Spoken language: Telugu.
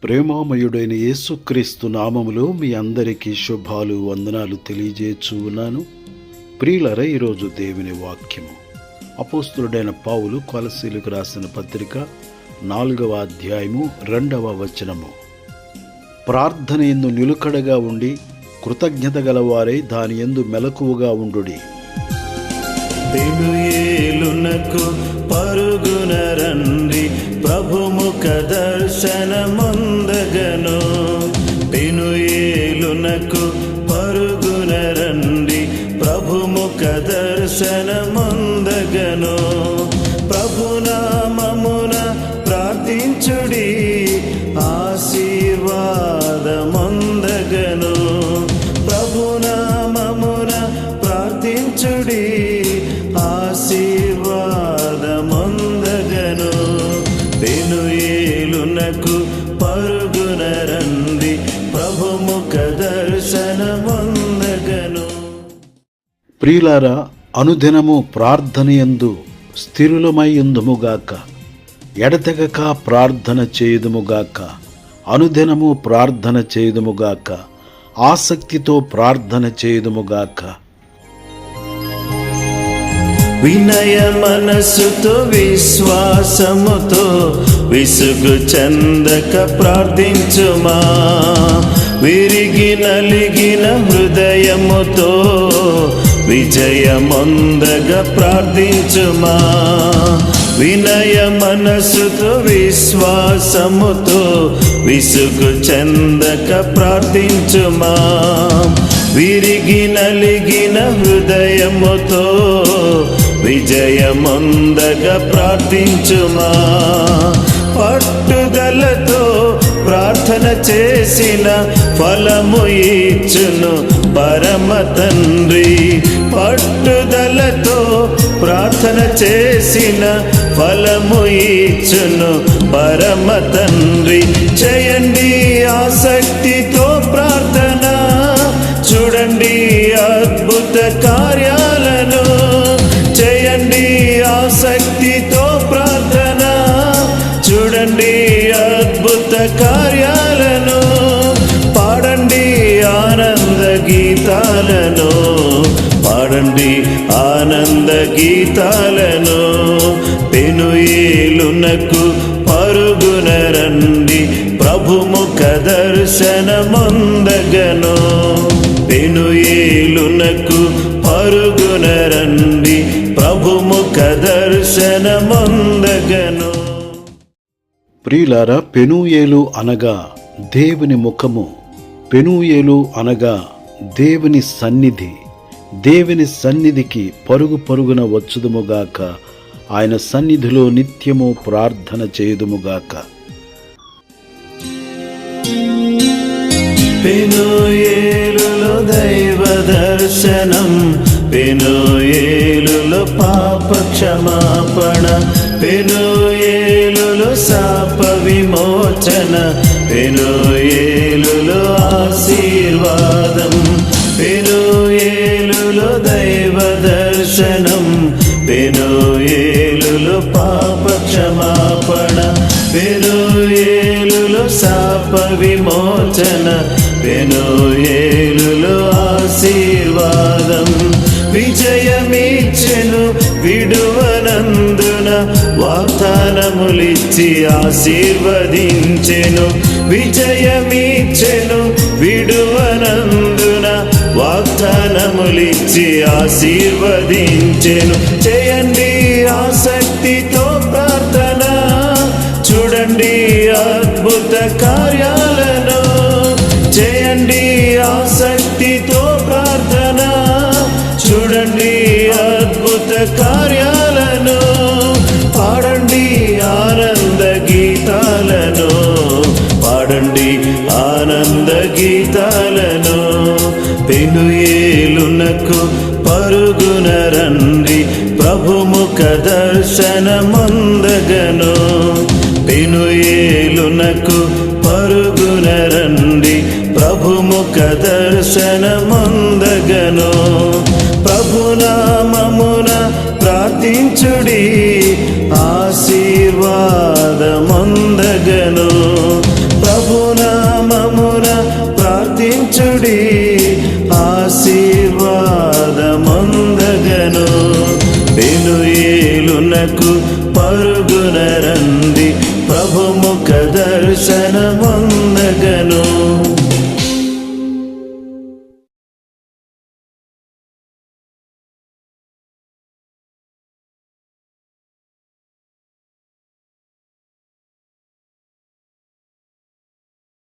ప్రేమామయుడైన యేసుక్రీస్తు నామములో మీ అందరికీ శుభాలు వందనాలు తెలియజేయచ్చు ఉన్నాను. ప్రియులారా, ఈరోజు దేవుని వాక్యము అపోస్తులుడైన పౌలు కొలస్సీలకు రాసిన పత్రిక 4వ అధ్యాయము 2వ వచనము. ప్రార్థన యందు నిలుకడగా ఉండి కృతజ్ఞత గలవారై దాని యందు మెలకువగా ఉండుడి. పెనుయేలునకు పరుగున రండి, ప్రభుముఖ దర్శనమొందగను. పెనుయేలునకు పరుగున రండి, ప్రభుముఖ దర్శనమొందగను. ప్రభునామమున ప్రార్థించుడి, ఆశీర్వాదమొందగను. ప్రభునామమున ప్రార్థించుడి, ఆశీర్వాదమొందగను. పెనుయేలునకు పరుగున రండి, ప్రభుముఖ దర్శనమొందగను. ప్రియులారా, అనుదినము ప్రార్థనయందు స్థిరులమై ఉందుముగాక, ఎడతెగక ప్రార్థన చేయుదుముగాక. అనుదినము ప్రార్థన చేయుదుముగాక, ఆసక్తితో ప్రార్థన చేయుదుముగాక. వినయ మనసుతో విశ్వాసముతో విసుగు చెందక ప్రార్థించుమా. విరిగి నలిగిన హృదయముతో విజయమొందగా ప్రార్థించుమా. వినయ మనసుతో విశ్వాసముతో విసుగు చెందక ప్రార్థించుమా. విరిగి నలిగిన హృదయముతో విజయమొందగా ప్రార్థించుమా. పట్టుదలతో ప్రార్థన చేసిన ఫలము ఇచ్చును పరమ తండ్రి. పట్టుదలతో ప్రార్థన చేసిన ఫలము ఇచ్చును పరమ తండ్రి. చేయండి ఆసక్తితో ప్రార్థన, చూడండి అద్భుత కార్యాలను. చేయండి ఆసక్తితో ప్రార్థన, చూడండి అద్భుత కార్యాలను. పాడండి ఆనంద గీతాలను, పాడండి ఆనంద గీతాలను. పెనుయేలునకు పరుగున రండి, ప్రభుముఖ దర్శనమొందగను. పెనుయేలునకు పరుగున రండి, ప్రభుముఖ దర్శనమొందగను. ప్రియులారా, పెనూయేలు అనగా దేవుని ముఖము, పెనూయేలు అనగా దేవుని సన్నిధి. దేవుని సన్నిధికి పరుగు పరుగున వచ్చుదుముగాక, ఆయన సన్నిధిలో నిత్యము ప్రార్థన చేయుదుముగాక. పెనుయేలులో దైవ దర్శనం, పెనుయేలులో పాప క్షమాపణ, పెనుయేలులో శాప విమోచన, పెనుయేలులో ఆశీర్వాదం. పెనుయేలులో దైవ దర్శనం, పెనుయేలులో పాప క్షమాపణ, పెనుయేలులో శాప విమోచన, పెనుయేలులో ఆశీర్వాదం. విజయమిచ్చెను విడువనందున, వాగ్దానములిచ్చి ఆశీర్వదించెను. విజయమిచ్చెను విడువనందున, వాగ్దానములిచ్చి ఆశీర్వదించెను. చేయండి ఆసక్తితో ప్రార్థన, చూడండి అద్భుత కార్యాలను. చేయండి ఆసక్తితో ప్రార్థన, చూడండి అద్భుత కార్యాలను. పాడండి ఆనంద గీతాలను, పాడండి ఆనంద గీతాలను. పెనుయేలునకు పరుగున రండి, ప్రభుముఖ దర్శనమొందగను. పెనుయేలునకు పరుగున రండి, ప్రభుముఖ దర్శనమొందగను. ప్రభునామమున ప్రార్థించుడి, ఆశీర్వాదమొందగను. ప్రభు ప్రార్థించుడి ఆశీర్వాదమొందగను. పెనుయేలునకు పరుగున రండి ప్రభుముఖ దర్శనమొందగను.